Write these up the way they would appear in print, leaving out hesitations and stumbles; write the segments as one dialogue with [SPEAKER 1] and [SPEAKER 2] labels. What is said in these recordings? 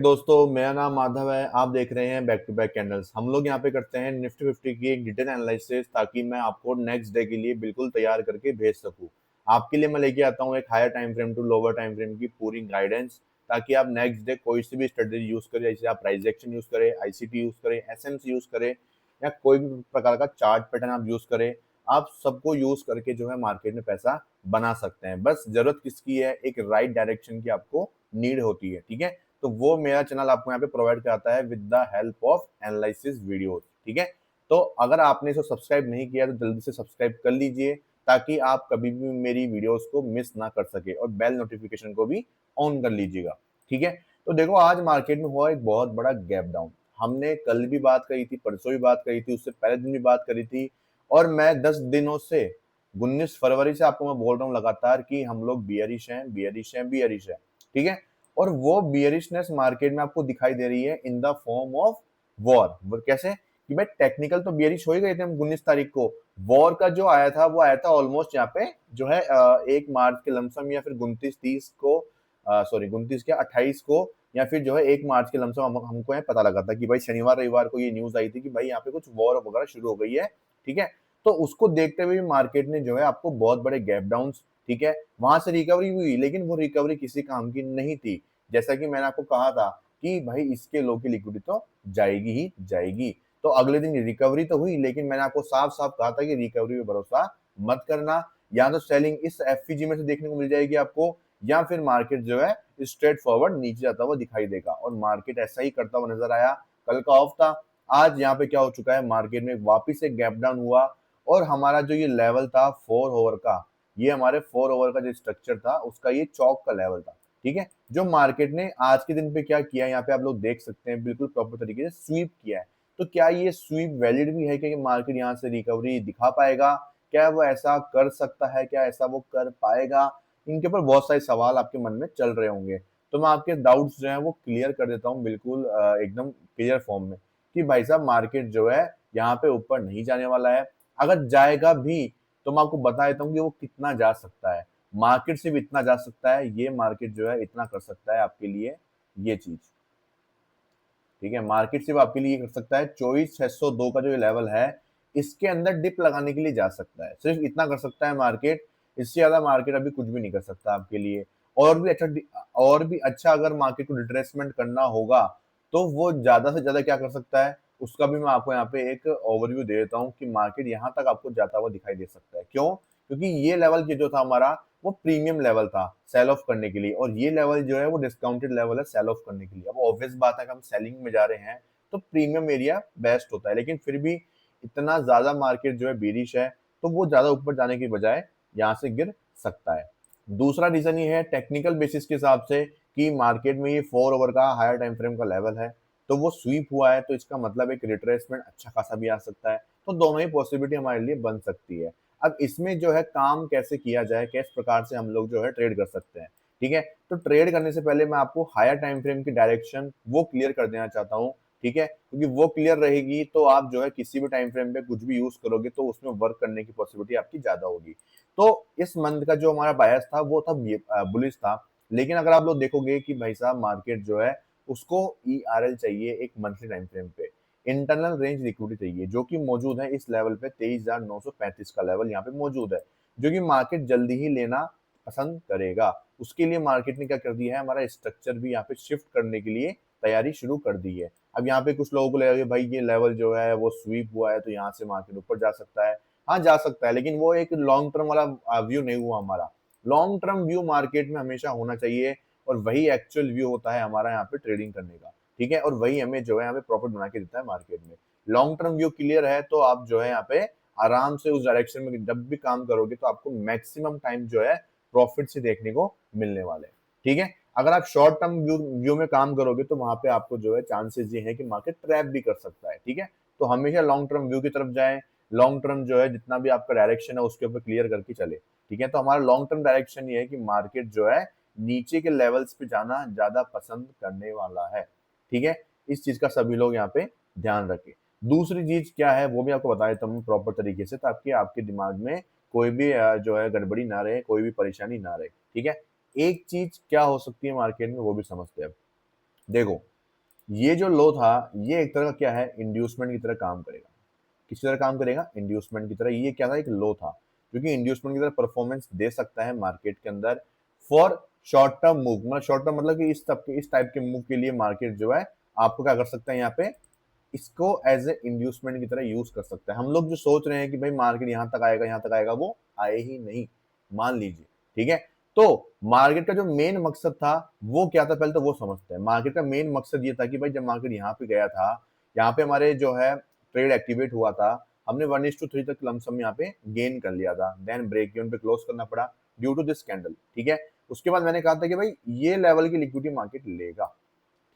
[SPEAKER 1] दोस्तों, मेरा नाम माधव है। आप देख रहे हैं बैक टू बैक कैंडल्स। हम लोग यहाँ पे करते हैं निफ्टी 50 की एक डिटेल एनालिसिस ताकि मैं आपको नेक्स्ट डे के लिए बिल्कुल तैयार करके भेज सकूं। आपके लिए मैं लेके आता हूँ एक higher time frame to lower time frame की पूरी गाइडेंस, ताकि आप नेक्स्ट डे कोई सी भी स्ट्रेटेजी यूज करें, जैसे आप प्राइस एक्शन यूज करें, आईसीटी यूज करें, एसएमसी यूज करें या कोई भी प्रकार का चार्ट पैटर्न आप यूज करें, आप सबको यूज करके जो है मार्केट में पैसा बना सकते हैं। बस जरूरत किसकी है, एक राइट डायरेक्शन की आपको नीड होती है। ठीक है, तो वो मेरा चैनल आपको यहाँ पे प्रोवाइड कराता है with the help of analysis videos. ठीक है, तो अगर आपने इसे सब्सक्राइब नहीं किया तो जल्दी से सब्सक्राइब कर लीजिए, ताकि आप कभी भी मेरी वीडियोस को मिस ना कर सके, और बेल नोटिफिकेशन को भी ऑन कर लीजिएगा। ठीक है, तो देखो आज मार्केट में हुआ एक बहुत बड़ा गैप डाउन। हमने कल भी बात करी थी, परसों भी बात करी थी, उससे पहले दिन भी बात करी थी, और मैं 10 दिनों से 19 फरवरी से आपको मैं बोल रहा हूँ लगातार कि हम लोग बियरिश हैं, बियरिश हैं, बियरिश है। ठीक है, और वो बियरिशनेस मार्केट में आपको दिखाई दे रही है in the form of war. कैसे कि भाई टेक्निकल तो बियरिश हो ही गए थे हम 19 तारीख को। वॉर का जो आया था वो आया था ऑलमोस्ट यहाँ पे जो है 1 मार्च के लमसम, या फिर 29-30 को, सॉरी 29 क्या 28 को, या फिर जो है 1 मार्च के लमसम हमको यहाँ पता लगा था कि भाई शनिवार रविवार को ये न्यूज आई थी कि भाई यहाँ पे कुछ वॉर वगैरह शुरू हो गई है। ठीक है, तो उसको देखते हुए मार्केट ने जो है आपको बहुत बड़े गैप डाउन, ठीक है, वहां से रिकवरी हुई, लेकिन वो रिकवरी किसी काम की नहीं थी। जैसा कि मैंने आपको कहा था कि भाई इसके लो की लिक्विडिटी तो जाएगी ही जाएगी। तो अगले दिन रिकवरी तो हुई, लेकिन मैंने आपको साफ साफ कहा था कि रिकवरी पे भरोसा मत करना। या तो सेलिंग इस एफपीजी में से देखने को मिल जाएगी आपको, या फिर मार्केट जो है स्ट्रेट फॉरवर्ड नीचे जाता हुआ दिखाई देगा, और मार्केट ऐसा ही करता हुआ नजर आया। कल का ऑफ था, आज यहाँ पे क्या हो चुका है, मार्केट में वापिस एक गैप डाउन हुआ, और हमारा जो ये लेवल था 4 ओवर का, ये हमारे 4 ओवर का जो स्ट्रक्चर था उसका ये चौक का लेवल था। ठीक है, जो मार्केट ने आज के दिन पे क्या किया, यहाँ पे आप लोग देख सकते हैं, बिल्कुल प्रॉपर तरीके से स्वीप किया है। तो क्या ये स्वीप वैलिड भी है कि मार्केट यहाँ से रिकवरी दिखा पाएगा? क्या वो ऐसा कर सकता है? क्या ऐसा वो कर पाएगा? इनके ऊपर बहुत सारे सवाल आपके मन में चल रहे होंगे, तो मैं आपके डाउट्स जो है वो क्लियर कर देता हूँ बिल्कुल एकदम क्लियर फॉर्म में, कि भाई साहब मार्केट जो है यहाँ पे ऊपर नहीं जाने वाला है। अगर जाएगा भी तो मैं आपको बता देता हूँ कि वो कितना जा सकता है। मार्केट से भी इतना जा सकता है, ये मार्केट जो है इतना कर सकता है आपके लिए ये चीज। ठीक है, मार्केट सिर्फ आपके लिए कर सकता है 24,602 का जो लेवल है, इसके अंदर डिप लगाने के लिए जा सकता है, सिर्फ इतना कर सकता है मार्केट। इससे ज्यादा मार्केट अभी कुछ भी नहीं कर सकता आपके लिए। और भी अच्छा अगर मार्केट को रिट्रेसमेंट करना होगा, तो वो ज्यादा से ज्यादा क्या कर सकता है, उसका भी मैं आपको यहाँ पे एक ओवरव्यू दे देता हूँ कि मार्केट यहाँ तक आपको जाता हुआ दिखाई दे सकता है। क्यों? क्योंकि ये लेवल जो था हमारा, वो प्रीमियम लेवल था सेल ऑफ करने के लिए, और ये लेवल जो है वो डिस्काउंटेड लेवल है सेल ऑफ करने के लिए। अब ऑब्वियस बात है कि हम सेलिंग में जा रहे हैं, तो प्रीमियम एरिया बेस्ट होता है, लेकिन फिर भी इतना ज्यादा मार्केट जो है बेरिश है, तो वो ज्यादा ऊपर जाने की बजाय यहाँ से गिर सकता है। दूसरा रीजन ये है टेक्निकल बेसिस के हिसाब से कि मार्केट में ये 4 ओवर का हायर टाइम फ्रेम का लेवल है, तो वो स्वीप हुआ है, तो इसका मतलब एक रिट्रेसमेंट अच्छा खासा भी आ सकता है। तो दोनों ही पॉसिबिलिटी हमारे लिए बन सकती है। अब इसमें जो है काम कैसे किया जाए, किस प्रकार से हम लोग जो है ट्रेड कर सकते हैं। ठीक है, तो ट्रेड करने से पहले मैं आपको हायर टाइम फ्रेम की डायरेक्शन वो क्लियर कर देना चाहता हूँ। ठीक है, क्योंकि वो क्लियर रहेगी तो आप जो है किसी भी टाइम फ्रेम पे कुछ भी यूज करोगे तो उसमें वर्क करने की पॉसिबिलिटी आपकी ज्यादा होगी। तो इस मंथ का जो हमारा बायस था वो था बुलिश था, लेकिन अगर आप लोग देखोगे कि भाई साहब मार्केट जो है उसको ईआरएल चाहिए एक मंथली टाइम फ्रेम पे, इंटरनल रेंज लिक्विडिटी चाहिए, जो कि मौजूद है इस लेवल पे 23,935 का लेवल यहाँ पे मौजूद है, जो कि मार्केट जल्दी ही लेना पसंद करेगा। उसके लिए मार्केट ने क्या कर दिया है, हमारा स्ट्रक्चर भी यहाँ पे शिफ्ट करने के लिए तैयारी शुरू कर दी है। अब यहाँ पे कुछ लोगों को लगेगा भाई ये लेवल जो है वो स्वीप हुआ है, तो यहाँ से मार्केट ऊपर जा सकता है। हाँ जा सकता है, लेकिन वो एक लॉन्ग टर्म वाला व्यू नहीं हुआ हमारा। लॉन्ग टर्म व्यू मार्केट में हमेशा होना चाहिए, और वही एक्चुअल व्यू होता है हमारा यहाँ पे ट्रेडिंग करने का। ठीक है, और वही हमें जो है हमें प्रॉफिट बना के देता है मार्केट में। लॉन्ग टर्म व्यू क्लियर है तो आप जो है यहाँ पे आराम से उस डायरेक्शन में जब भी काम करोगे तो आपको मैक्सिमम टाइम जो है प्रॉफिट से देखने को मिलने वाले हैं। ठीक है, अगर आप शॉर्ट टर्म व्यू में काम करोगे तो वहां पे आपको जो है चांसेस ये है कि मार्केट ट्रैप भी कर सकता है। ठीक है, तो हमेशा लॉन्ग टर्म व्यू की तरफ जाए। लॉन्ग टर्म जो है जितना भी आपका डायरेक्शन है उसके ऊपर क्लियर करके चले। ठीक है, तो हमारा लॉन्ग टर्म डायरेक्शन ये है कि मार्केट जो है नीचे के लेवल्स पे जाना ज्यादा पसंद करने वाला है। ठीक है, इस चीज का सभी लोग यहाँ पे ध्यान रखें। दूसरी चीज क्या है वो भी आपको बता देता हूँ प्रॉपर तरीके से, ताकि आपके दिमाग में कोई भी जो है गड़बड़ी ना रहे, कोई भी परेशानी ना रहे। ठीक है, एक चीज क्या हो सकती है मार्केट में वो भी समझते हैं। देखो, ये जो लो था, ये एक तरह का क्या है, इंड्यूसमेंट की तरह काम करेगा। किस तरह काम करेगा, इंड्यूसमेंट की तरह। ये क्या था, एक लो था, क्योंकि इंड्यूसमेंट की तरह परफॉर्मेंस दे सकता है मार्केट के अंदर फॉर शॉर्ट टर्म मूव। मतलब शॉर्ट टर्म मतलब कि इस टाइप के मूव के लिए मार्केट जो है आपको क्या कर सकता है, यहाँ पे इसको एज ए इंड्यूसमेंट की तरह यूज कर सकता है। हम लोग जो सोच रहे हैं कि भाई मार्केट यहाँ तक आएगा, यहाँ तक आएगा, वो आए ही नहीं, मान लीजिए। ठीक है, तो मार्केट का जो मेन मकसद था वो क्या था, पहले तो वो समझते हैं। मार्केट का मेन मकसद ये था कि भाई जब मार्केट यहाँ पे गया था, यहाँ पे हमारे जो है ट्रेड एक्टिवेट हुआ था, हमने 1:3 तक लमसम यहाँ पे गेन कर लिया था, देन ब्रेक इवन पे क्लोज करना पड़ा ड्यू टू दिस कैंडल। ठीक है, उसके बाद मैंने कहा था कि भाई ये लेवल की लिक्विडिटी मार्केट लेगा।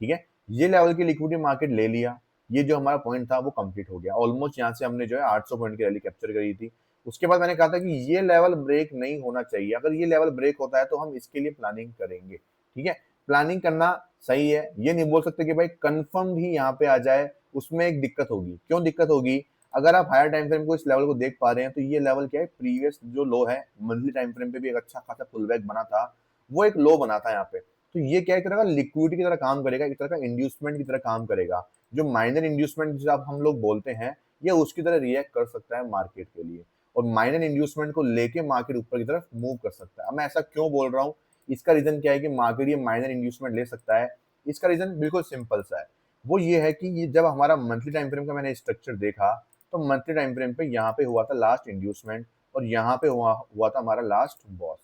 [SPEAKER 1] ठीक है, ये लेवल की लिक्विडिटी मार्केट ले लिया, ये जो हमारा पॉइंट था वो कंप्लीट हो गया। ऑलमोस्ट यहाँ से हमने जो है 800 पॉइंट की रैली कैप्चर करी थी। उसके बाद मैंने कहा था कि ये लेवल ब्रेक नहीं होना चाहिए, अगर ये लेवल ब्रेक होता है तो हम इसके लिए प्लानिंग करेंगे। ठीक है, प्लानिंग करना सही है, ये नहीं बोल सकते कि भाई कंफर्म ही यहाँ पे आ जाए, उसमें एक दिक्कत होगी। क्यों दिक्कत होगी, अगर आप हायर टाइम फ्रेम को इस लेवल को देख पा रहे हैं तो ये लेवल क्या है, प्रीवियस जो लो है मंथली टाइम फ्रेम पे भी एक अच्छा खासा पुल बैक बना था, वो एक लो बना था यहाँ पे। तो ये क्या एक तरह का लिक्विडिटी की तरह काम करेगा, एक तरह का इंड्यूसमेंट की तरह काम करेगा। जो माइनर इंड्यूसमेंट जिसे आप हम लोग बोलते हैं, ये उसकी तरह रिएक्ट कर सकता है मार्केट के लिए, और माइनर इंड्यूसमेंट को लेके मार्केट ऊपर की तरफ मूव कर सकता है। अब मैं ऐसा क्यों बोल रहा हूँ, इसका रीजन क्या है कि मार्केट ये माइनर इंड्यूसमेंट ले सकता है। इसका रीजन बिल्कुल सिंपल सा है, वो ये है कि ये जब हमारा मंथली टाइम फ्रेम का मैंने स्ट्रक्चर देखा, तो मंथली टाइम फ्रेम पे यहाँ पे हुआ था लास्ट इंड्यूसमेंट, और यहाँ पे हुआ था हमारा लास्ट बॉस।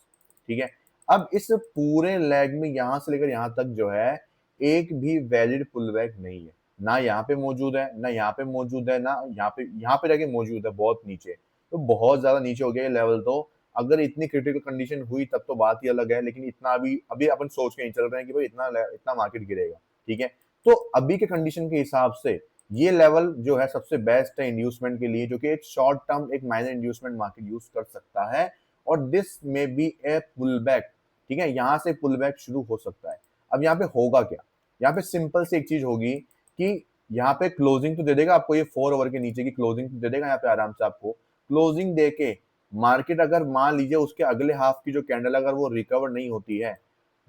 [SPEAKER 1] ठीक है, अब इस पूरे लेग में यहाँ से लेकर यहाँ तक जो है एक भी वैलिड पुल बैक नहीं है, ना यहाँ पे मौजूद है, ना यहाँ पे मौजूद है, ना यहाँ पे जाके मौजूद है, बहुत नीचे। तो बहुत ज्यादा नीचे हो गया ये लेवल। तो अगर इतनी क्रिटिकल कंडीशन हुई तब तो बात ही अलग है, लेकिन इतना अभी अभी अपन सोच के नहीं चल रहे हैं कि भाई इतना मार्केट गिरेगा। ठीक है, तो अभी के कंडीशन के हिसाब से ये लेवल जो है सबसे बेस्ट है इंड्यूसमेंट के लिए, जो कि एक शॉर्ट टर्म एक माइनर इंड्यूसमेंट मार्केट यूज कर सकता है, और दिस में बी ए पुल बैक। ठीक है, यहाँ से पुल बैक शुरू हो सकता है। अब यहाँ पे होगा क्या, यहाँ पे सिंपल से एक चीज होगी कि यहाँ पे क्लोजिंग तो दे देगा आपको, ये 4 ओवर के नीचे की क्लोजिंग तो दे देगा यहाँ पे आराम से आपको। क्लोजिंग देके मार्केट अगर मान लीजिए उसके अगले हाफ की जो कैंडल अगर वो रिकवर नहीं होती है,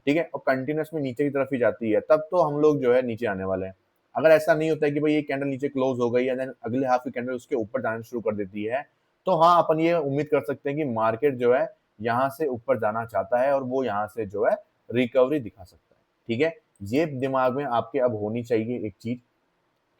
[SPEAKER 1] ठीक है, और कंटिन्यूस में नीचे की तरफ ही जाती है, तब तो हम लोग जो है नीचे आने वाले हैं। अगर ऐसा नहीं होता है कि भाई ये कैंडल नीचे क्लोज हो गई है, देन अगले हाफ की कैंडल उसके ऊपर जाना शुरू कर देती है, तो हाँ अपन ये उम्मीद कर सकते हैं कि मार्केट जो है यहाँ से ऊपर जाना चाहता है, और वो यहाँ से जो है रिकवरी दिखा सकता है। ठीक है, ये दिमाग में आपके अब होनी चाहिए एक चीज,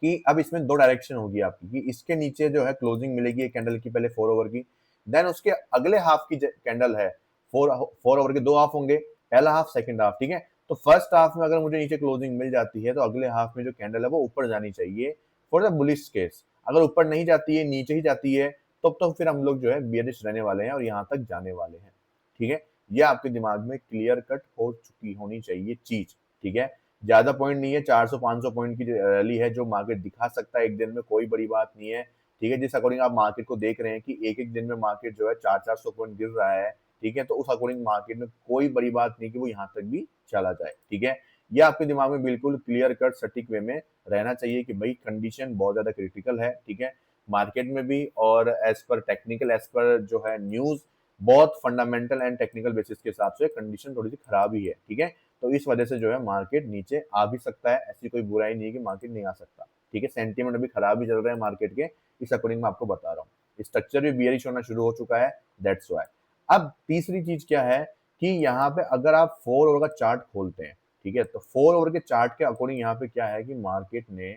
[SPEAKER 1] कि अब इसमें दो डायरेक्शन होगी आपकी, कि इसके नीचे जो है क्लोजिंग मिलेगी एक कैंडल की, पहले 4 ओवर की, देन उसके अगले हाफ की कैंडल है, 4 ओवर के 2 हाफ होंगे, पहला हाफ सेकंड हाफ। ठीक है, तो फर्स्ट हाफ में अगर मुझे नीचे क्लोजिंग मिल जाती है तो अगले हाफ में जो कैंडल है वो ऊपर जानी चाहिए फॉर द बुलिश केस। अगर ऊपर नहीं जाती है, नीचे ही जाती है, तो फिर हम लोग जो है बियरिश रहने वाले हैं और यहाँ तक जाने वाले हैं। ठीक है, ये आपके दिमाग में क्लियर कट हो चुकी होनी चाहिए चीज। ठीक है, ज्यादा पॉइंट नहीं है, 400-500 पॉइंट की रैली है जो मार्केट दिखा सकता है एक दिन में, कोई बड़ी बात नहीं है। ठीक है, जिस अकॉर्डिंग आप मार्केट को देख रहे हैं कि एक एक दिन में मार्केट जो है 400-400 पॉइंट गिर रहा है, ठीक है, तो उस अकॉर्डिंग मार्केट में कोई बड़ी बात नहीं कि वो यहाँ तक भी चला जाए। ठीक है, ये आपके दिमाग में बिल्कुल क्लियर कट सटीक वे में रहना चाहिए कि भाई कंडीशन बहुत ज्यादा क्रिटिकल है। ठीक है, मार्केट में भी, और as per technical, as per जो है न्यूज, बहुत फंडामेंटल एंड टेक्निकल बेसिस के हिसाब से कंडीशन थोड़ी सी खराब ही है। ठीक है, तो इस वजह से जो है मार्केट नीचे आ भी सकता है, ऐसी कोई बुराई नहीं है कि मार्केट नहीं आ सकता। ठीक है, सेंटीमेंट अभी खराब ही चल रहे हैं मार्केट के, इस अकॉर्डिंग मैं आपको बता रहा हूँ। स्ट्रक्चर भी बियरिश होना शुरू हो चुका है, दैट्स व्हाई। अब तीसरी चीज क्या है कि यहाँ पे अगर आप 4 ओवर का चार्ट खोलते हैं, ठीक है, तो 4 ओवर के चार्ट के अकॉर्डिंग यहाँ पे क्या है कि मार्केट ने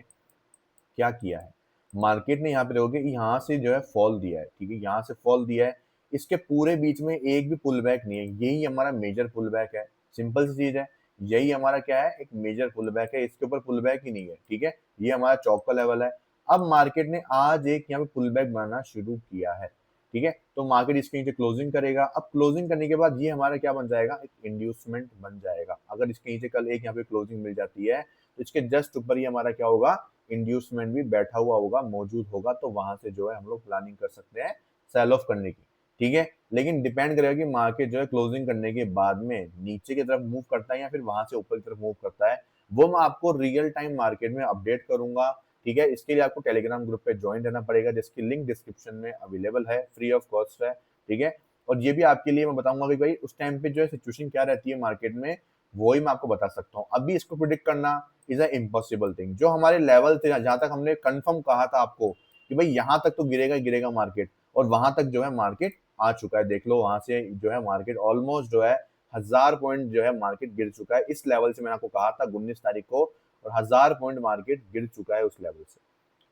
[SPEAKER 1] क्या किया है, मार्केट ने यहाँ पे देखोगे यहाँ से जो है फॉल दिया है। ठीक है, यहाँ से फॉल दिया है, इसके पूरे बीच में एक भी पुल बैक नहीं है, यही हमारा मेजर पुल बैक है। सिंपल सी चीज है, यही हमारा क्या है, एक मेजर पुल बैक है, इसके ऊपर पुल बैक ही नहीं है। ठीक है, ये हमारा चौक का लेवल है। अब मार्केट ने आज एक यहाँ पे पुल बैक बनाना शुरू किया है। ठीक है, तो मार्केट इसके नीचे क्लोजिंग करेगा। अब क्लोजिंग करने के बाद ये हमारा क्या बन जाएगा, एक इंड्यूसमेंट बन जाएगा। अगर इसके नीचे कल एक यहाँ पे क्लोजिंग मिल जाती है, तो इसके जस्ट ऊपर ही हमारा क्या होगा, इंड्यूसमेंट भी बैठा हुआ होगा, मौजूद होगा, तो वहां से जो है हम लोग प्लानिंग कर सकते हैं सेल ऑफ करने की। ठीक है, लेकिन डिपेंड करेगा कि मार्केट जो है क्लोजिंग करने के बाद में नीचे की तरफ मूव करता है या फिर वहां से ऊपर की तरफ मूव करता है, वो मैं आपको रियल टाइम मार्केट में अपडेट करूंगा। ठीक है, इसके लिए आपको टेलीग्राम ग्रुप पे ज्वाइन रहना पड़ेगा, जिसकी लिंक डिस्क्रिप्शन में अवेलेबल है, फ्री ऑफ कॉस्ट है। ठीक है, और ये भी आपके लिए मैं बताऊंगा कि भाई उस टाइम पे जो है सिचुएशन क्या रहती है मार्केट में, वही मैं आपको बता सकता हूँ। अभी इसको प्रिडिक्ट करना इज अ इम्पॉसिबल थिंग। जो हमारे लेवल थे जहां तक हमने कंफर्म कहा था आपको कि भाई यहाँ तक तो गिरेगा ही गिरेगा मार्केट, और वहां तक जो है मार्केट आ चुका है। देख लो वहां से जो है मार्केट ऑलमोस्ट जो है 1000 पॉइंट जो है मार्केट गिर चुका है इस लेवल से। मैंने आपको कहा था 19 तारीख को, और 1000 पॉइंट मार्केट गिर चुका है उस लेवल से।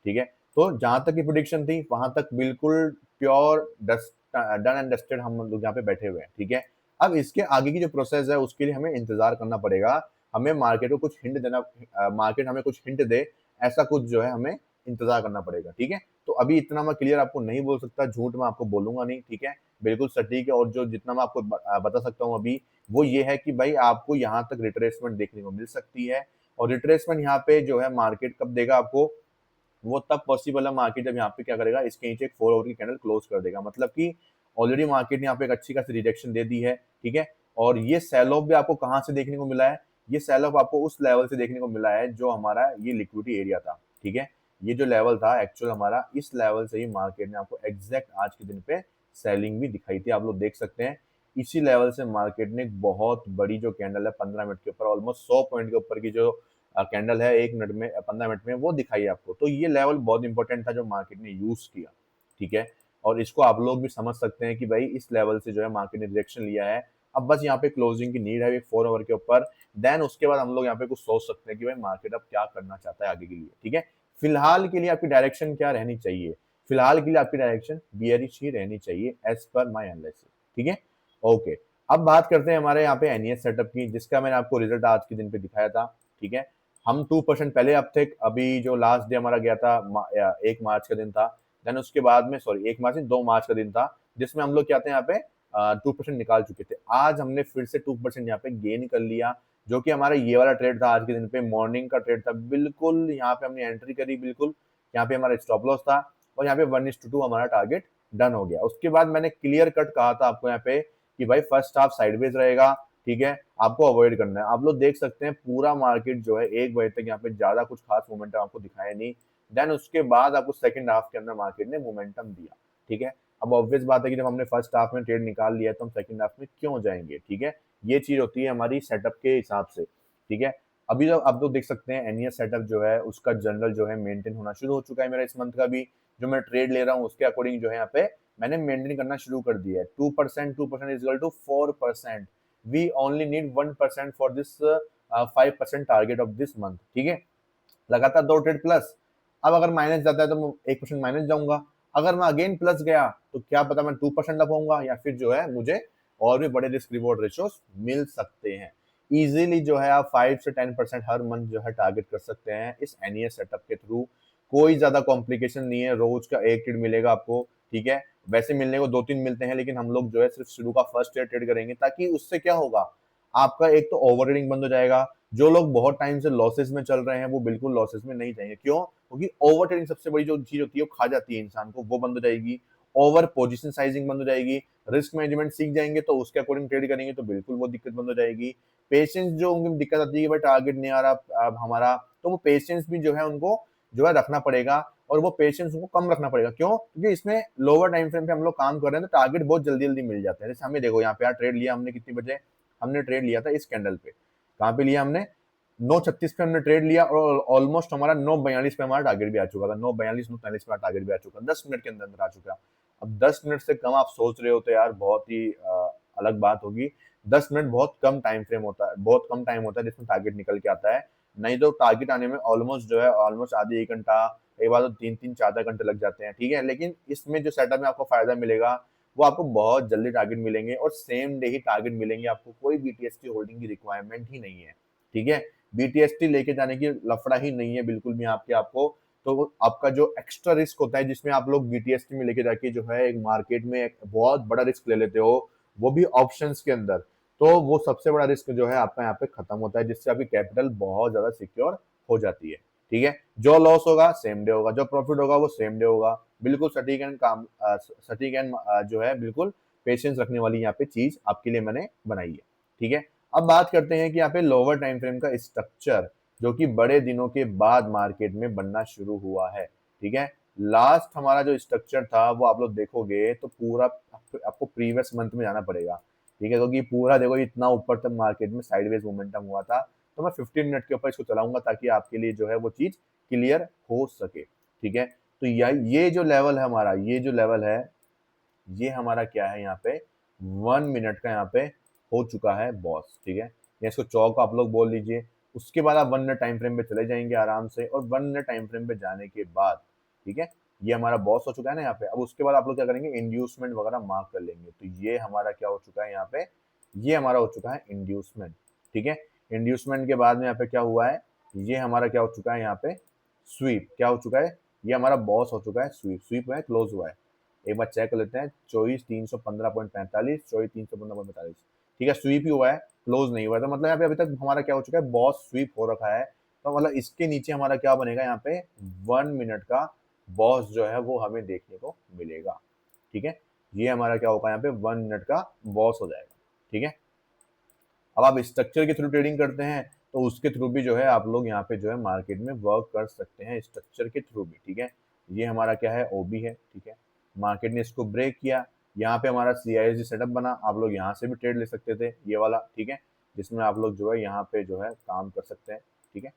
[SPEAKER 1] ठीक है, तो जहां तक की प्रोडिक्शन थी वहां तक बिल्कुल प्योर डन एंड डस्टेड हम लोग यहाँ पे बैठे हुए हैं। ठीक है, अब इसके आगे की जो प्रोसेस है उसके लिए हमें इंतजार करना पड़ेगा। हमें मार्केट को कुछ हिंट देना, मार्केट हमें कुछ हिंट दे, ऐसा कुछ जो है हमें इंतजार करना पड़ेगा। ठीक है, तो अभी इतना मैं क्लियर आपको नहीं बोल सकता, झूठ मैं आपको बोलूंगा नहीं। ठीक है, बिल्कुल सटीक है। और जो जितना मैं आपको बता सकता हूँ अभी, वो ये है कि भाई आपको यहाँ तक रिट्रेसमेंट देखने को मिल सकती है। और रिट्रेसमेंट यहाँ पे जो है मार्केट कब देगा आपको, वो तब पॉसिबल है मार्केट जब यहाँ पे क्या करेगा, इसके नीचे एक 4 आवर की कैंडल क्लोज कर देगा। मतलब कि ऑलरेडी मार्केट ने यहाँ पे एक अच्छी खासी रिजेक्शन दे दी है। ठीक है, और ये सेल ऑफ भी आपको कहाँ से देखने को मिला है, ये सेल ऑफ आपको उस लेवल से देखने को मिला है जो हमारा ये लिक्विडिटी एरिया था। ठीक है, ये जो लेवल था एक्चुअल हमारा, इस लेवल से ही मार्केट ने आपको एग्जैक्ट आज के दिन पे सेलिंग भी दिखाई थी। आप लोग देख सकते हैं इसी लेवल से मार्केट ने एक बहुत बड़ी जो कैंडल है 15 मिनट के ऊपर, ऑलमोस्ट 100 पॉइंट के ऊपर की जो कैंडल है 1 मिनट में 15 मिनट में, वो दिखाई आपको। तो ये लेवल बहुत इंपॉर्टेंट था जो मार्केट ने यूज किया। ठीक है, और इसको आप लोग भी समझ सकते हैं कि भाई इस लेवल से जो है मार्केट ने रिजेक्शन लिया है। अब बस यहाँ पे क्लोजिंग की नीड है एक 4 आवर के ऊपर। देन उसके बाद हम लोग यहाँ पे कुछ सोच सकते हैं कि भाई मार्केट अब क्या करना चाहता है आगे के लिए। ठीक है, फिलहाल के लिए आपकी डायरेक्शन क्या रहनी चाहिए, फिलहाल के लिए आपकी डायरेक्शन बियरिश ही रहनी चाहिए एज पर माई एनालिसिस। ठीक है, ओके। अब बात करते हैं हमारे यहाँ पे एनईएस सेटअप की, जिसका मैंने आपको रिजल्ट आज के दिन पे दिखाया था। ठीक है, हम 2% पहले अब थे। अभी जो लास्ट डे हमारा गया था 1 मार्च का दिन था। देन उसके बाद में, सॉरी 1 मार्च नहीं, 2 मार्च का दिन था, जिसमें हम लोग क्या थे यहाँ पे 2% निकाल चुके थे। आज हमने फिर से 2% यहाँ पे गेन कर लिया, जो कि हमारा ये वाला ट्रेड था आज के दिन पे, मॉर्निंग का ट्रेड था। बिल्कुल यहाँ पे हमने एंट्री करी, बिल्कुल यहाँ पे हमारा स्टॉप लॉस था, और यहाँ पे 1:2 हमारा टारगेट डन हो गया। उसके बाद मैंने क्लियर कट कहा था आपको यहाँ पे कि भाई फर्स्ट हाफ साइडवेज रहेगा। ठीक है, आपको अवॉइड करना है। आप लोग देख सकते हैं पूरा मार्केट जो है 1 बजे तक यहाँ पे ज्यादा कुछ खास मोमेंटम आपको दिखाया नहीं। देन उसके बाद आपको सेकंड हाफ के अंदर मार्केट ने मोमेंटम दिया। ठीक है, अब ऑब्वियस बात है कि जब हमने फर्स्ट हाफ में ट्रेड निकाल लिया है तो हम सेकंड हाफ में क्यों जाएंगे। ठीक है, ये चीज होती है हमारी सेटअप के हिसाब से। ठीक है, अभी जो आप लोग देख सकते हैं एनईएस सेटअप जो है उसका जनरल जो है मेंटेन होना शुरू हो चुका है। मेरा इस मंथ का भी जो मैं ट्रेड ले रहा हूँ उसके अकॉर्डिंग जो है यहाँ पे मैंने मेंटेन करना शुरू कर दिया है। 2% is equal to 4%। We only need 1% for this 5% target of this month. ठीक है, लगातार 2 ट्रेड प्लस। अब अगर माइनस जाता है तो मैं 1% माइनस जाऊंगा, अगर मैं अगेन प्लस गया तो क्या पता मैं 2% अप होऊंगा, या फिर जो है मुझे और भी बड़े रिस्क रिवॉर्ड रेशियोस मिल सकते हैं। इजीली जो है आप 5 से 10% हर मंथ जो है टारगेट कर सकते हैं इस एनईएस सेटअप के थ्रू। कोई ज्यादा कॉम्प्लिकेशन नहीं है, रोज का एक ट्रेड मिलेगा आपको। ठीक है, वैसे मिलने को 2-3 मिलते हैं, लेकिन हम लोग जो है सिर्फ शुरू का फर्स्ट ट्रेड करेंगे, ताकि उससे क्या होगा, आपका एक तो ओवर ट्रेडिंग बंद हो जाएगा। जो लोग बहुत टाइम से लॉसेस में चल रहे हैं वो बिल्कुल लॉसेस में नहीं जाएंगे। क्यों? क्योंकि ओवर ट्रेडिंग सबसे बड़ी जो चीज होती है वो खा जाती है इंसान को, वो बंद हो जाएगी। ओवर पोजीशन साइजिंग बंद हो जाएगी। रिस्क मैनेजमेंट सीख जाएंगे तो उसके अकॉर्डिंग ट्रेड करेंगे तो बिल्कुल वो दिक्कत बंद हो जाएगी। पेशेंस जो उनकी दिक्कत आती है, भाई टारगेट नहीं आ रहा अब हमारा, तो वो पेशेंस भी जो है उनको जो है रखना पड़ेगा, और वो पेशेंस उनको कम रखना पड़ेगा। क्यों? क्योंकि इसमें लोअर टाइम फ्रेम पे हम लोग काम कर रहे हैं तो टारगेट बहुत जल्दी जल्दी मिल जाते हैं। जैसे हमें देखो यहाँ पे यार ट्रेड लिया हमने कितनी बजे, हमने ट्रेड लिया था इस कैंडल पे, कहाँ पे लिया हमने, 9:36 पे हमने ट्रेड लिया, और ऑलमोस्ट हमारा 9:42 पे हमारा टारगेट भी आ चुका था। 9:42 9:43 पे टारगेट भी आ चुका, 10 मिनट के अंदर अंदर आ चुका। अब 10 मिनट से कम आप सोच रहे हो तो यार बहुत ही अलग बात होगी। 10 मिनट बहुत कम टाइम फ्रेम होता है, बहुत कम टाइम होता है जिसमें टारगेट निकल के आता है। नहीं तो टारगेट आने में ऑलमोस्ट जो है ऑलमोस्ट आधे 1 घंटा, एक बार तो 3-3 4-4 घंटे लग जाते हैं। ठीक है, लेकिन इसमें जो सेटअप में आपको फायदा मिलेगा वो आपको बहुत जल्दी टारगेट मिलेंगे, और सेम डे ही टारगेट मिलेंगे आपको। कोई बीटीएसटी होल्डिंग की रिक्वायरमेंट ही नहीं है। ठीक है, बीटीएसटी लेके जाने की लफड़ा ही नहीं है बिल्कुल भी आपके आपको। तो आपका जो एक्स्ट्रा रिस्क होता है जिसमें आप लोग बीटीएसटी में लेके जाके जो है एक मार्केट में एक बहुत बड़ा रिस्क ले लेते हो, वो भी ऑप्शंस के अंदर, तो वो सबसे बड़ा रिस्क जो है आपका यहाँ पे खत्म होता है, जिससे आपकी कैपिटल बहुत ज्यादा सिक्योर हो जाती है। ठीक है, जो लॉस होगा सेम डे होगा, जो प्रॉफिट होगा वो सेम डे होगा। बिल्कुल सटीक एंड काम, सटीक एंड जो है बिल्कुल पेशेंस रखने वाली यहाँ पे चीज आपके लिए मैंने बनाई है। ठीक है, अब बात करते हैं कि यहाँ पे लोअर टाइम फ्रेम का स्ट्रक्चर, जो कि बड़े दिनों के बाद मार्केट में बनना शुरू हुआ है। ठीक है, लास्ट हमारा जो स्ट्रक्चर था वो आप लोग देखोगे तो पूरा आपको प्रीवियस मंथ में जाना पड़ेगा। ठीक है, क्योंकि पूरा देखो इतना ऊपर तक मार्केट में साइडवेज मोमेंटम हुआ था, तो मैं 15 मिनट के ऊपर इसको चलाऊंगा ताकि आपके लिए जो है वो चीज क्लियर हो सके। ठीक है, तो ये जो लेवल है हमारा, ये जो लेवल है, ये हमारा क्या है यहाँ पे 1 मिनट का यहाँ पे हो चुका है बॉस। ठीक है, या इसको चौक आप लोग बोल लीजिए। उसके बाद आप 1 मिनट टाइम फ्रेम पे चले जाएंगे आराम से, और 1 मिनट टाइम फ्रेम पे जाने के बाद, ठीक है, ये हमारा बॉस हो चुका है ना यहाँ पे। अब उसके बाद आप लोग क्या करेंगे, इंड्यूसमेंट वगैरह मार्क कर लेंगे। तो ये हमारा क्या हो चुका है यहाँ पे, ये हमारा हो चुका है इंड्यूसमेंट। ठीक है, इंड्यूसमेंट के बाद में यहाँ पे क्या हुआ है, ये हमारा क्या हो चुका है यहाँ पे स्वीप। क्या हो चुका है, ये हमारा बॉस हो चुका है स्वीप। स्वीप है, क्लोज हुआ है। एक बार चेक कर लेते हैं, 24,315.45, 24,315.45। ठीक है, स्वीप ही हुआ है, क्लोज नहीं हुआ है। तो मतलब यहाँ पे अभी तक हमारा क्या हो चुका है, बॉस स्वीप हो रखा है। तो मतलब इसके नीचे हमारा क्या बनेगा यहाँ पे, 1 मिनट का बॉस जो है वो हमें देखने को मिलेगा। ठीक है, ये हमारा क्या होगा यहाँ पे 1 मिनट का बॉस हो जाएगा। ठीक है, अब आप स्ट्रक्चर के थ्रू ट्रेडिंग करते हैं तो उसके थ्रू भी जो है आप लोग यहाँ पे जो है मार्केट में वर्क कर सकते हैं, स्ट्रक्चर के थ्रू भी। ठीक है, ये हमारा क्या है, ओबी है। ठीक है, मार्केट ने इसको ब्रेक किया, यहाँ पे हमारा CISD सेटअप बना, आप लोग यहाँ से भी ट्रेड ले सकते थे, ये वाला। ठीक है, जिसमें आप लोग जो है यहाँ पे जो है काम कर सकते हैं। ठीक है,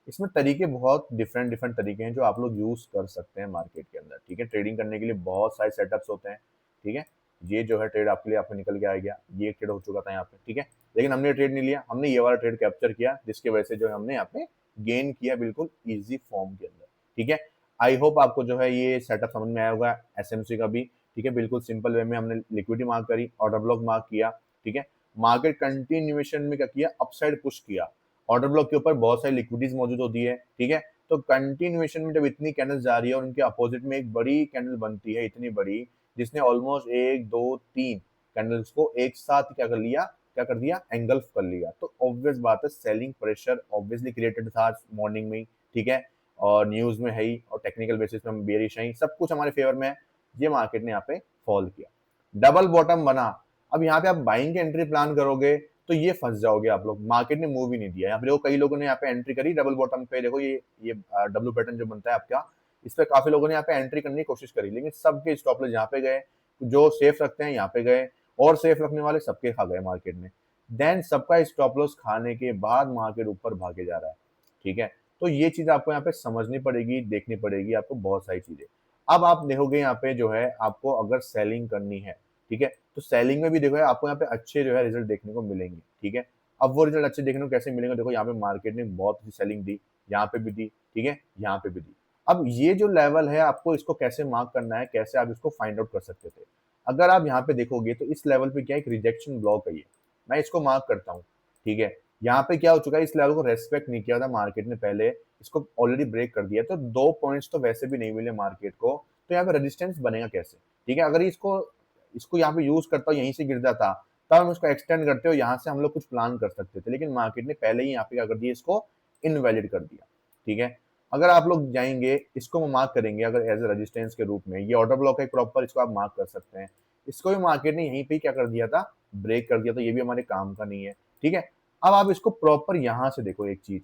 [SPEAKER 1] इसमें तरीके बहुत डिफरेंट डिफरेंट तरीके हैं जो आप लोग यूज कर सकते हैं मार्केट के अंदर। ठीक है, ट्रेडिंग करने के लिए बहुत सारे सेटअप्स होते हैं। ठीक है, ये जो है ट्रेड आपके लिए आपको निकल के आ गया, ये ट्रेड हो चुका था यहाँ पे। ठीक है, लेकिन हमने ट्रेड नहीं लिया, हमने ये वाला ट्रेड कैप्चर किया, जिसकी वजह से जो है हमने यहाँ पे गेन किया बिल्कुल इजी फॉर्म के अंदर। ठीक है, आई होप आपको जो है ये सेटअप समझ में आया होगा SMC का भी। ठीक है, बिल्कुल सिंपल वे में हमने लिक्विडिटी मार्क करी, ऑर्डर ब्लॉक मार्क किया। ठीक है, मार्केट कंटिन्यूएशन में क्या किया, अपसाइड पुश किया। ऑर्डर ब्लॉक के ऊपर बहुत सारी लिक्विडिटीज मौजूद होती है। ठीक है, तो कंटिन्यूएशन में जब इतनी कैंडल जा रही है और उनके अपोजिट में एक बड़ी कैंडल बनती है, इतनी बड़ी, जिसने ऑलमोस्ट 1 2 3 कैंडल्स को एक साथ क्या कर लिया, क्या कर दिया, एंगल्फ कर लिया, तो ऑब्वियस बात है सेलिंग प्रेशर ऑब्वियसली क्रिएटेड था मॉर्निंग में ही। ठीक है, और न्यूज में है ही, और टेक्निकल बेसिस में बेरिश है ही, सब कुछ हमारे फेवर में है। ये मार्केट ने यहाँ पे फॉल किया, डबल बॉटम बना। अब यहाँ पे आप बाइंग की एंट्री प्लान करोगे तो ये फंस जाओगे आप लोग, मार्केट ने मूव ही नहीं दिया। यहाँ पे देखो कई लोगों ने यहाँ पे एंट्री करी डबल बॉटम पे, देखो ये डब्ल्यू पैटर्न जो बनता है आपका, इस पे काफी लोगों ने यहाँ पे एंट्री करने की कोशिश करी, लेकिन सबके स्टॉप लॉस यहाँ पे गए। जो सेफ रखते हैं यहाँ पे गए, और सेफ रखने वाले सबके खा गए मार्केट में। देन सबका स्टॉप लॉस खाने के बाद मार्केट ऊपर भागे जा रहा है। ठीक है, तो ये चीज आपको यहाँ पे समझनी पड़ेगी, देखनी पड़ेगी आपको बहुत सारी चीजें। अब आप देखोगे यहाँ पे जो है आपको अगर सेलिंग करनी है, ठीक है, तो सेलिंग में भी देखो आपको यहाँ पे अच्छे जो है रिजल्ट देखने को मिलेंगे। ठीक है, अब वो रिजल्ट अच्छे देखने को कैसे मिलेंगे, देखो यहाँ पे मार्केट ने बहुत अच्छी सेलिंग दी, यहाँ पे भी दी। ठीक है, यहाँ पे भी दी। अब ये जो लेवल है आपको इसको कैसे मार्क करना है, कैसे आप इसको फाइंड आउट कर सकते थे। अगर आप यहाँ पे देखोगे तो इस लेवल पे क्या एक रिजेक्शन ब्लॉक है, ये मैं इसको मार्क करता हूँ। ठीक है, यहाँ पे क्या हो चुका है, इस लेवल को रेस्पेक्ट नहीं किया था मार्केट ने, पहले इसको ऑलरेडी ब्रेक कर दिया, तो 2 पॉइंट्स तो वैसे भी नहीं मिले मार्केट को, तो यहाँ पे रेजिस्टेंस बनेगा कैसे। ठीक है, अगर इसको इसको यहाँ पे यूज करता हूँ, यहीं से गिर जाता, तब हम इसको एक्सटेंड करते हो, यहाँ से हम लोग कुछ प्लान कर सकते थे, लेकिन मार्केट ने पहले ही यहाँ पे क्या कर दिया, इसको इनवैलिड कर दिया। ठीक है, अगर आप लोग जाएंगे इसको मार्क करेंगे अगर एज ए रेजिस्टेंस के रूप में, ये ऑर्डर ब्लॉक है प्रॉपर, इसको आप मार्क कर सकते हैं। इसको भी मार्केट ने यहीं पे क्या कर दिया था, ब्रेक कर दिया, तो ये भी हमारे काम का नहीं है। ठीक है, अब आप इसको प्रॉपर यहाँ से देखो एक चीज,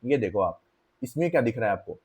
[SPEAKER 1] ये देखो आप, इसमें क्या दिख रहा है आपको,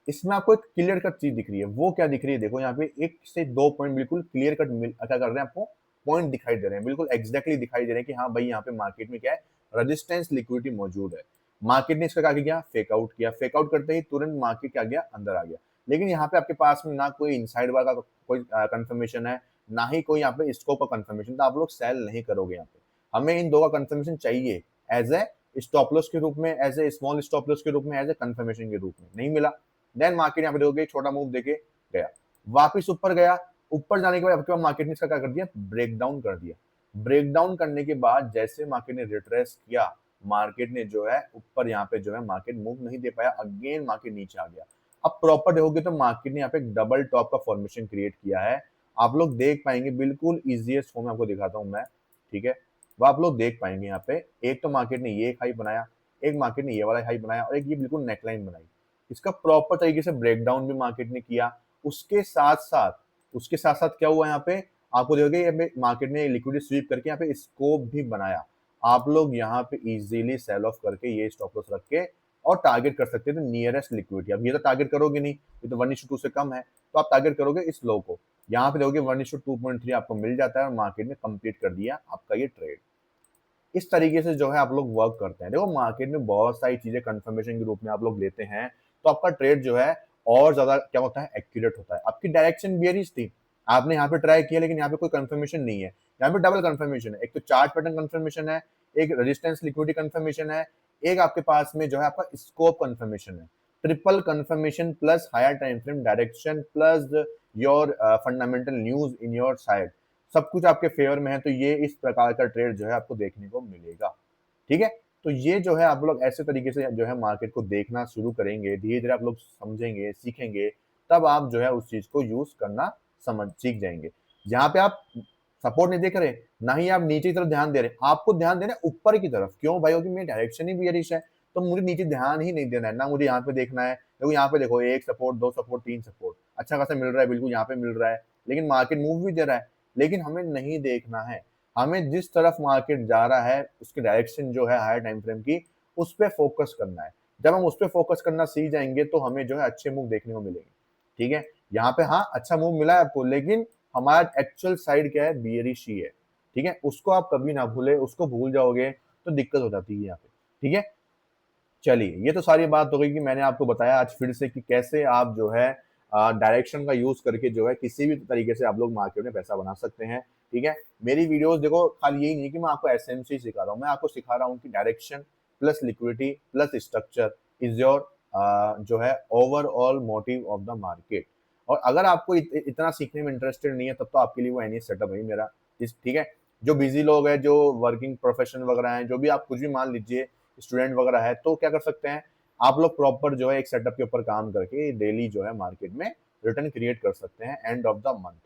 [SPEAKER 1] इसमें आपको एक क्लियर कट चीज दिख रही है, वो क्या दिख रही है, देखो यहाँ पे 1 से 2 पॉइंट बिल्कुल क्लियर कट क्या कर रहे हैं, आपको पॉइंट दिखाई दे रहे हैं, बिल्कुल एग्जैक्टली दिखाई दे रहे हैं कि हाँ भाई यहाँ पे मार्केट में क्या है, रेजिस्टेंस लिक्विडिटी मौजूद है। मार्केट ने इसका क्या किया, फेक आउट किया, फेक आउट करते ही तुरंत मार्केट क्या गया, अंदर आ गया। लेकिन यहाँ पे आपके पास में ना कोई इनसाइड बार का कोई कंफर्मेशन है, ना ही कोई यहाँ पे स्कोप का कंफर्मेशन, तो आप लोग सेल नहीं करोगे यहाँ पे। हमें इन दो का कंफर्मेशन चाहिए, एज ए स्टॉप लॉस के रूप में, as a small stop loss के रूप में, एज ए कंफर्मेशन के रूप में, नहीं मिला। देन मार्केट यहाँ पे देखोगे छोटा मूव देके गया, वापिस ऊपर गया, ऊपर जाने के बाद आपके पास मार्केट ने इसका क्या कर दिया, ब्रेक डाउन कर दिया। ब्रेक डाउन करने के बाद जैसे मार्केट ने रिट्रेस किया, मार्केट ने जो है ऊपर यहाँ पे जो है मार्केट मूव नहीं दे पाया, अगेन मार्केट नीचे आ गया। अब प्रॉपर देखोगे तो मार्केट ने यहाँ पे डबल टॉप का फॉर्मेशन क्रिएट किया है, आप लोग देख पाएंगे, बिल्कुल इजीएस्ट फॉर्म में आपको दिखाता हूं मैं। ठीक है, वो आप लोग देख पाएंगे यहाँ पे, एक तो मार्केट ने ये हाई बनाया, एक मार्केट ने ये वाला हाई बनाया, और एक ये बिल्कुल नेकलाइन बनाई। इसका प्रॉपर तरीके से ब्रेकडाउन भी मार्केट ने किया। उसके साथ साथ क्या हुआ यहाँ पे, आपको देखोगे मार्केट ने लिक्विडिटी स्वीप करके यहाँ पे स्कोप भी बनाया। आप लोग यहाँ पे इजीली सेल ऑफ करके ये स्टॉप लॉस रख के और टारगेट कर सकते थे नियरेस्ट लिक्विडिटी। अब ये तो टारगेट करोगे नहीं, ये तो 1:2 से कम है, तो आप टारगेट करोगे इस लो को। यहाँ पे देखोगे 1:2.3 आपको मिल जाता है और मार्केट में कंप्लीट कर दिया आपका ये ट्रेड। इस तरीके से जो है आप लोग वर्क करते हैं। देखो मार्केट में बहुत सारी चीज़ें कंफर्मेशन के रूप में आप लोग लेते हैं, तो आपका ट्रेड जो है और ज़्यादा क्या होता है, एक्यूरेट होता है। आपकी डायरेक्शन बेयरिश थी, आपने यहाँ पे ट्राई किया लेकिन यहाँ पे कोई कंफर्मेशन नहीं है। यहाँ पे डबल कंफर्मेशन है, एक तो चार्ट पैटर्न कंफर्मेशन है, एक रेजिस्टेंस लिक्विडिटी कंफर्मेशन है, एक आपके पास में जो है आपका स्कोप कंफर्मेशन है। Triple confirmation plus higher time frame direction plus your fundamental news in your side, सब कुछ आपके फेवर में है, तो ये इस प्रकार का ट्रेड जो है आपको देखने को मिलेगा। ठीक है, तो ये जो है आप लोग ऐसे तरीके से जो है मार्केट को देखना शुरू करेंगे, धीरे धीरे आप लोग समझेंगे, सीखेंगे, तब आप जो है उस चीज को यूज करना समझ सीख जाएंगे। जहां पे आप सपोर्ट नहीं देख रहे, ना ही आप नीचे की तरफ ध्यान दे रहे, आपको ध्यान देना है ऊपर की तरफ। क्यों भाई? क्योंकि मेरी डायरेक्शन ही बियरिश है, तो मुझे नीचे ध्यान ही नहीं देना है ना, मुझे यहाँ पे देखना है। देखो यहाँ पे देखो, एक सपोर्ट, दो सपोर्ट, तीन सपोर्ट अच्छा खासा मिल रहा है, बिल्कुल यहाँ पे मिल रहा है, लेकिन मार्केट मूव भी दे रहा है, लेकिन हमें नहीं देखना है। हमें जिस तरफ मार्केट जा रहा है उसकी डायरेक्शन जो है हायर टाइम फ्रेम की, उस पर फोकस करना है। जब हम उस पर फोकस करना सीख जाएंगे तो हमें जो है अच्छे मूव देखने को मिलेंगे। ठीक है, यहाँ पे हाँ अच्छा मूव मिला है आपको, लेकिन हमारा एक्चुअल साइड क्या है, बियरिश ही है। ठीक है, उसको आप कभी ना भूले, उसको भूल जाओगे तो दिक्कत हो जाती है यहाँ पे। ठीक है, चलिए ये तो सारी बात हो गई कि मैंने आपको बताया आज फिर से कि कैसे आप जो है डायरेक्शन का यूज करके जो है किसी भी तरीके से आप लोग मार्केट में पैसा बना सकते हैं। ठीक है, मेरी वीडियोस देखो खाली यही नहीं कि मैं आपको एसएमसी सिखा रहा हूँ, मैं आपको सिखा रहा हूँ कि direction plus liquidity plus structure is your जो है overall motive of the market. और अगर आपको इतना सीखने में इंटरेस्टेड नहीं है, तब तो आपके लिए वो एनईएस सेटअप है मेरा। इस ठीक है, जो बिजी लोग हैं, जो वर्किंग प्रोफेशन वगैरह हैं, जो भी आप कुछ भी मान लीजिए स्टूडेंट वगैरह है, तो क्या कर सकते हैं आप लोग, प्रॉपर जो है एक सेटअप के ऊपर काम करके डेली जो है मार्केट में रिटर्न क्रिएट कर सकते हैं एंड ऑफ द मंथ।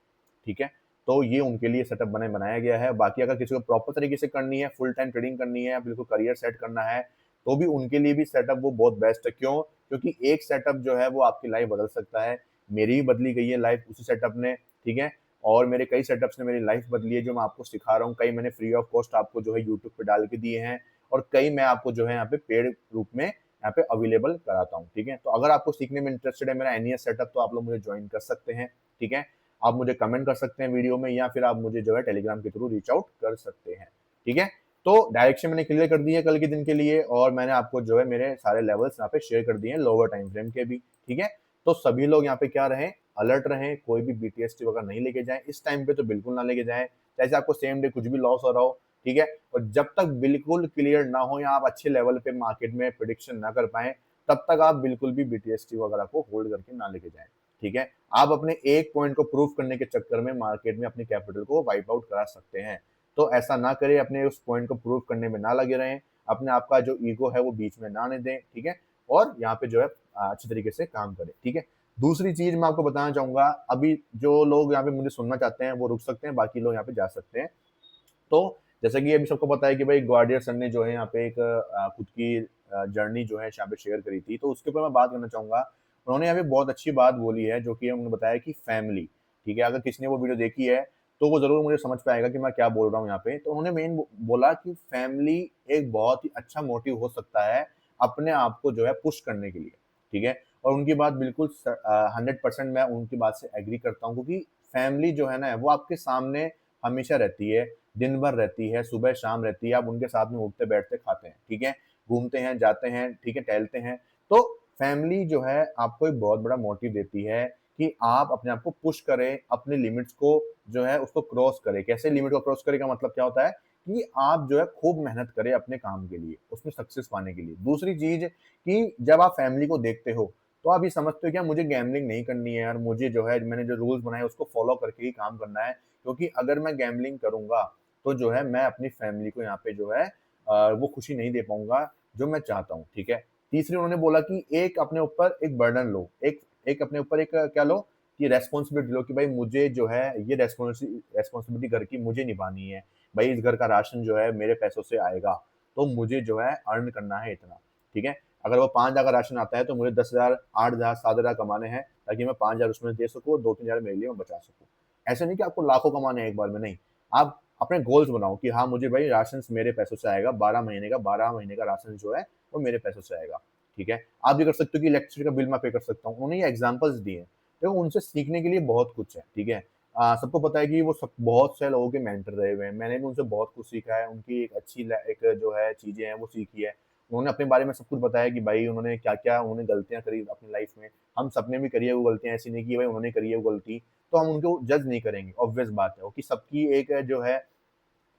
[SPEAKER 1] ठीक है, तो ये उनके लिए सेटअप बनाया गया है। बाकी अगर किसी को प्रॉपर तरीके से करनी है, फुल टाइम ट्रेडिंग करनी है, बिल्कुल करियर सेट करना है, तो भी उनके लिए भी सेटअप वो बहुत बेस्ट है। क्यों? क्योंकि एक सेटअप जो है वो आपकी लाइफ बदल सकता है। मेरी भी बदली गई है लाइफ उसी सेटअप ने। ठीक है, और मेरे कई सेटअप्स ने मेरी लाइफ बदली है, जो मैं आपको सिखा रहा हूँ। कई मैंने फ्री ऑफ कॉस्ट आपको जो है यूट्यूब पे डाल के दिए हैं, और कई मैं आपको जो है यहाँ पे पेड रूप में यहाँ पे अवेलेबल कराता हूँ। ठीक है, तो अगर आपको सीखने में इंटरेस्टेड है मेरा एनईएस सेटअप, तो आप लोग मुझे ज्वाइन कर सकते हैं। ठीक है, आप मुझे कमेंट कर सकते हैं वीडियो में, या फिर आप मुझे जो है टेलीग्राम के थ्रू रीच आउट कर सकते हैं। ठीक है, तो डायरेक्शन मैंने क्लियर कर दी है कल के दिन के लिए, और मैंने आपको जो है मेरे सारे लेवल्स यहाँ पे शेयर कर दिए हैं लोअर टाइम फ्रेम के भी। ठीक है, तो सभी लोग यहाँ पे क्या रहें, अलर्ट रहें, कोई भी बीटीएसटी वगैरह नहीं लेके जाएं इस टाइम पे, तो बिल्कुल ना लेके जाएं। जैसे आपको सेम डे कुछ भी लॉस हो रहा हो, ठीक है, और जब तक बिल्कुल क्लियर ना हो या आप अच्छे लेवल पे मार्केट में प्रिडिक्शन ना कर पाए, तब तक आप बिल्कुल भी बीटीएसटी वगैरह को होल्ड करके ना लेके जाएं। ठीक है, आप अपने एक पॉइंट को प्रूव करने के चक्कर में मार्केट में अपनी कैपिटल को वाइप आउट करा सकते हैं। तो ऐसा ना करें, अपने उस पॉइंट को प्रूव करने में ना लगे रहें, अपने आपका जो ईगो है वो बीच में ना आने दें। ठीक है, और यहाँ पे जो है अच्छी तरीके से काम करें। ठीक है, दूसरी चीज मैं आपको बताना चाहूंगा, अभी जो लोग यहाँ पे मुझे सुनना चाहते हैं वो रुक सकते हैं, बाकी लोग यहाँ पे जा सकते हैं। तो जैसा कि अभी सबको पता है कि भाई ग्वाडियर सर ने जो है यहाँ पे एक खुद की जर्नी जो है यहाँ पे शेयर करी थी, तो उसके ऊपर मैं बात करना चाहूंगा। उन्होंने यहाँ पे बहुत अच्छी बात बोली है, जो कि उन्होंने बताया कि फैमिली, ठीक है, अगर किसी ने वो वीडियो देखी है तो वो जरूर मुझे समझ पाएगा कि मैं क्या बोल रहा हूँ यहाँ पे। तो उन्होंने मेन बोला कि फैमिली एक बहुत ही अच्छा मोटिव हो सकता है अपने आप को जो है पुश करने के लिए। ठीक है, और उनकी बात बिल्कुल 100% मैं उनकी बात से एग्री करता हूँ, क्योंकि फैमिली जो है ना वो आपके सामने हमेशा रहती है, दिन भर रहती है, सुबह शाम रहती है, आप उनके साथ में उठते बैठते खाते हैं। ठीक है, घूमते हैं, जाते हैं, ठीक है, टहलते हैं। तो फैमिली जो है आपको एक बहुत बड़ा मोटिव देती है कि आप अपने आप को पुश करें, अपने लिमिट्स को जो है उसको क्रॉस करें। कैसे लिमिट को क्रॉस करें का मतलब क्या होता है कि आप जो है खूब मेहनत करें अपने काम के लिए, उसमें सक्सेस पाने के लिए। दूसरी चीज कि जब आप फैमिली को देखते हो, तो आप ये समझते हो कि मुझे गैम्बलिंग नहीं करनी है, और मुझे जो है मैंने जो रूल्स बनाए उसको फॉलो करके ही काम करना है, क्योंकि अगर मैं गैम्बलिंग करूंगा तो जो है मैं अपनी फैमिली को यहाँ पे जो है वो खुशी नहीं दे पाऊंगा जो मैं चाहता हूँ। ठीक है, तीसरी उन्होंने बोला कि एक अपने ऊपर एक बर्डन लो, एक एक अपने ऊपर एक क्या लो कि रेस्पॉन्सिबिलिटी लो, कि भाई मुझे जो है ये रेस्पॉन्सिबिलिटी घर की मुझे निभानी है। भाई इस घर का राशन जो है मेरे पैसों से आएगा, तो मुझे जो है अर्न करना है इतना। ठीक है, अगर वो 5,000 का राशन आता है तो मुझे 10,000, 8,000, 7,000 कमाने हैं, ताकि मैं 5,000 उसमें दे सकूँ, 2-3,000 मेरे लिए मैं बचा सकूँ। ऐसे नहीं कि आपको लाखों कमाने हैं एक बार में, नहीं। आप अपने गोल्स बनाओ कि हाँ मुझे भाई राशन मेरे पैसों से आएगा, 12 महीने का राशन जो है वो मेरे पैसों से आएगा। ठीक है, आप ये कर सकते हो कि इलेक्ट्रिसिटी का बिल मैं पे कर सकता हूँ। उन्होंने ये एग्जाम्पल्स दिए हैं, देखो उनसे सीखने के लिए बहुत कुछ है। ठीक है, सबको पता है कि वो सब बहुत से लोगों के मेंटर रहे हुए हैं। मैंने भी उनसे बहुत कुछ सीखा है, उनकी एक अच्छी ल एक जो है चीज़ें हैं वो सीखी है। उन्होंने अपने बारे में सब कुछ बताया कि भाई उन्होंने क्या-क्या उन्होंने गलतियाँ करी अपनी लाइफ़ में। हम सबने भी करी है वो गलतियाँ, ऐसी नहीं कि भाई उन्होंने करी है वो गलती, तो हम उनको जज नहीं करेंगे, ऑब्वियस बात है। वो कि सबकी एक जो है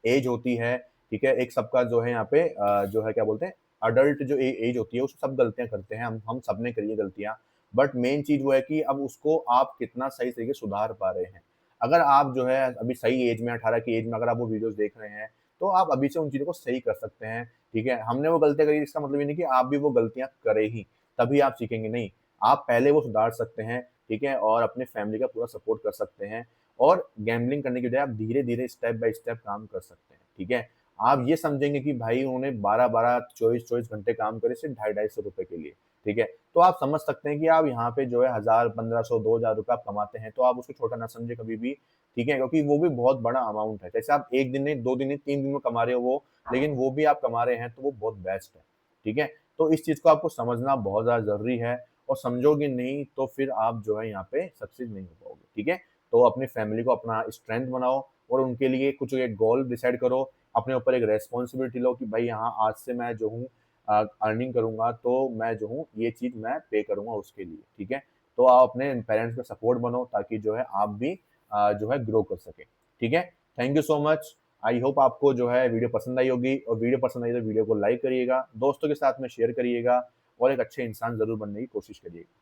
[SPEAKER 1] एज होती है, ठीक है? एक सबका जो है यहाँ पे जो है क्या बोलते हैं, अडल्ट जो ए एज होती है, उसमें सब गलतियाँ करते हैं, हम सबने करी है गलतियाँ। बट मेन चीज़ वो है कि अब उसको आप कितना सही तरीके से सुधार पा रहे हैं। अगर आप जो है अभी सही एज में 18 की एज में अगर आप वो वीडियोज़ देख रहे हैं, तो आप अभी से उन चीज़ों को सही कर सकते हैं, ठीक है? हमने वो गलतियाँ करी इसका मतलब ये नहीं कि आप भी वो गलतियाँ करें ही, तभी आप सीखेंगे, नहीं। आप पहले वो सुधार सकते हैं, ठीक है? और अपने फैमिली का पूरा सपोर्ट कर सकते हैं। और गैम्बलिंग करने की बजाय आप धीरे-धीरे, स्टेप बाय स्टेप काम कर सकते हैं, ठीक है? आप ये समझेंगे कि भाई उन्होंने 12-12, 24-24 घंटे काम करे सिर्फ़ ₹250-250 के लिए, ठीक है? तो आप समझ सकते हैं कि आप यहाँ पे जो है 1000, 1500, 2000 रुपए आप कमाते हैं, तो आप उसको छोटा ना समझें कभी भी, ठीक है? क्योंकि वो भी बहुत बड़ा अमाउंट है। जैसे आप 1 दिन नहीं, 2 दिन नहीं, 3 दिन में कमा रहे हो वो, लेकिन वो भी आप कमा रहे हैं, तो वो बहुत बेस्ट है, ठीक है? तो इस चीज़ को आपको समझना बहुत ज़्यादा ज़रूरी है और समझोगे नहीं, तो फिर आप जो है यहाँ पे सक्सेस नहीं हो पाओगे, ठीक है? तो अपनी फैमिली को अपना स्ट्रेंथ बनाओ और उनके लिए कुछ एक गोल डिसाइड करो, अपने ऊपर एक रिस्पॉन्सिबिलिटी लो कि भाई हाँ, आज से मैं जो हूँ अर्निंग करूँगा तो मैं जो हूँ ये चीज़ मैं पे करूँगा उसके लिए, ठीक है? तो आप अपने पेरेंट्स का सपोर्ट बनो ताकि जो है आप भी जो है ग्रो कर सकें, ठीक है? Thank you so much. I hope आपको जो है वीडियो पसंद आई होगी और वीडियो पसंद आई तो वीडियो को लाइक करिएगा, दोस्तों के साथ में शेयर करिएगा और एक अच्छे इंसान ज़रूर बनने की कोशिश करिएगा।